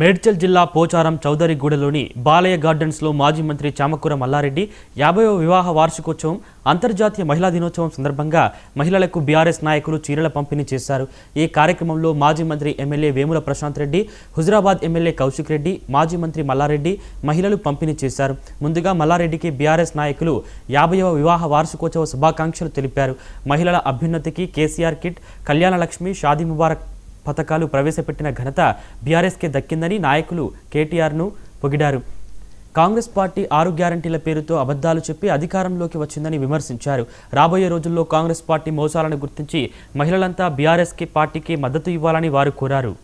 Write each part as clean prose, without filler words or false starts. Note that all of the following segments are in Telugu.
మేడ్చల్ జిల్లా పోచారం చౌదరిగూడలోని బాలయ్య గార్డెన్స్లో మాజీ మంత్రి చామకూర మల్లారెడ్డి 50వ వివాహ వార్షికోత్సవం అంతర్జాతీయ మహిళా దినోత్సవం సందర్భంగా మహిళలకు బీఆర్ఎస్ నాయకులు చీరల పంపిణీ చేశారు. ఈ కార్యక్రమంలో మాజీ మంత్రి ఎమ్మెల్యే వేముల ప్రశాంత్ రెడ్డి, హుజురాబాద్ ఎమ్మెల్యే కౌశిక్ రెడ్డి, మాజీ మంత్రి మల్లారెడ్డి మహిళలు పంపిణీ చేశారు. ముందుగా మల్లారెడ్డికి బీఆర్ఎస్ నాయకులు 50వ వివాహ వార్షికోత్సవ శుభాకాంక్షలు తెలిపారు. మహిళల అభ్యున్నతికి కేసీఆర్ కిట్, కళ్యాణ లక్ష్మి, షాదీ ముబారక్ పథకాలు ప్రవేశపెట్టిన ఘనత బీఆర్ఎస్కే దక్కిందని నాయకులు కేటీఆర్ను పొగిడారు. కాంగ్రెస్ పార్టీ 6 గ్యారంటీల పేరుతో అబద్ధాలు చెప్పి అధికారంలోకి వచ్చిందని విమర్శించారు. రాబోయే రోజుల్లో కాంగ్రెస్ పార్టీ మోసాలను గుర్తించి మహిళలంతా బీఆర్ఎస్కి పార్టీకి మద్దతు ఇవ్వాలని వారు కోరారు.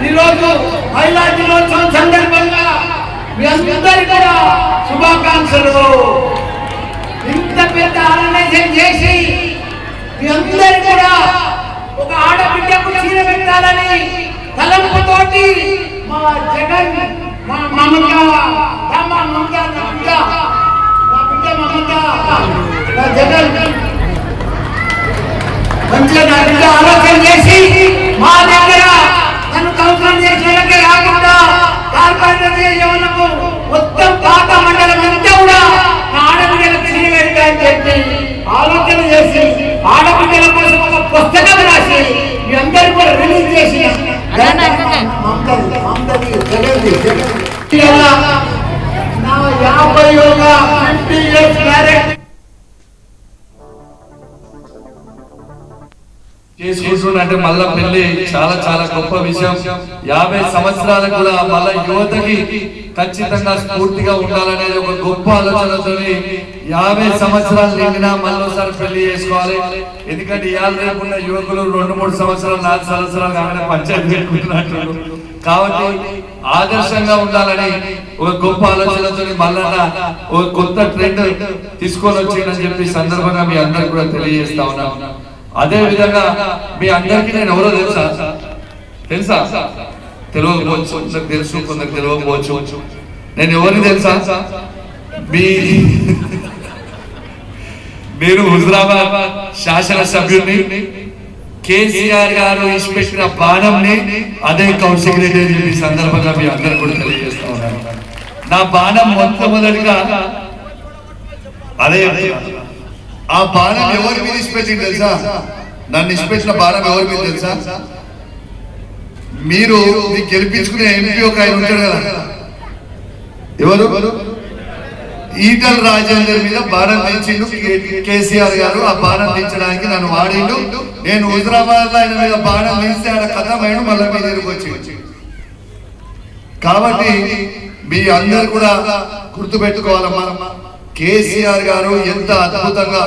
ఈరోజు మహిళా దినోత్సవం సందర్భంగా మీ అందరికీ కూడా శుభాకాంక్షలు. ఇంత పెద్ద ఆర్గనైజేషన్ చేసి మీ అందరికీ కూడా ఒక ఆడబిడ్డకు చీర పెట్టాలని తలంపుతోటి మా జగన్, మా మమత, జగన్ మంచిగా ఆలోచన చేసి మా దగ్గర తను కౌన్సిలం చేసినకే కాకుండా కార్పొరేటర్ యవనకు మొత్తం పాత మండలం అంతా కూడా ఆడబిడ్డలకు చీర పెట్టాలని చెప్పి ఆలోచన చేసి ఆడబిడ్డల కోసం ఒక పుస్తకం రాసి మీ అందరూ కూడా రిలీజ్ చేసి చేసుకుంటున్నట్టే మళ్ళా పెళ్లి చాలా చాలా గొప్ప విషయం. 50 సంవత్సరాలు కూడా మళ్ళా యువతకి ఖచ్చితంగా స్ఫూర్తిగా ఉండాలనేది ఒక గొప్ప ఆలోచనతో 50 సంవత్సరాలు నిండినా మళ్ళీసారి పెళ్లి చేసుకోవాలి. ఎందుకంటే ఇవాళ రేపున్న యువకులు 2-3 సంవత్సరాలు 4 సంవత్సరాలు కాగానే పంచాయతీ పెట్టుకుంటున్నట్టు. కాబట్టి ఆదర్శంగా ఉండాలని ఒక గొప్ప ఆలోచనతో మళ్ళా ఒక కొత్త ట్రెండ్ తీసుకొని వచ్చిందని చెప్పి సందర్భంగా మీ అందరికి కూడా తెలియజేస్తా ఉన్నాను. అదే విధంగా మీ అందరికీ నేను ఎవరో తెలుసా తెలియకపోవచ్చు, కొందరికి తెలుసు, కొందరికి తెలియకపోవచ్చు. నేను ఎవరిని తెలుసా? మీరు హుజురాబాద్ శాసనసభ్యుని కేసీఆర్ గారు ఇచ్చిపెట్టిన బాణంని అదే కౌశిక్ రెడ్డి అని చెప్పి సందర్భంగా మీ అందరూ కూడా తెలియజేస్తా ఉన్నారు. నా బాణం మొట్టమొదటిగా అదే. ఆ బాణం ఎవరి మీద ఇచ్చిపెట్టింది తెలుసా? నన్ను ఇచ్చిపెట్టిన బాణం ఎవరి మీద తెలుసా? మీరు గెలిపించుకునే ఎంపీ ఒక ఆయన ఉంటాడు కదా, ఎవరు? ఈటల రాజేందర్ మీద బాణం దించిండు కేసీఆర్ గారు. ఆ బాణం దించడానికి నన్ను వాడిండు. నేను హుజురాబాద్ లో ఆయన మీద బాణం దించి ఆడ కథమైండు, మళ్ళీ మీ దగ్గరకు వచ్చి. కాబట్టి మీ అందరు కూడా గుర్తు పెట్టుకోవాలమ్మా, కేసీఆర్ గారు ఎంత అద్భుతంగా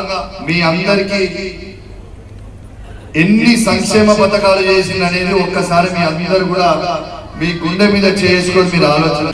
మీ అందరికీ ఎన్ని సంక్షేమ పథకాలు చేసింది అనేది ఒక్కసారి మీ అందరు కూడా మీ గుండె మీద చేసుకొని మీరు ఆలోచన.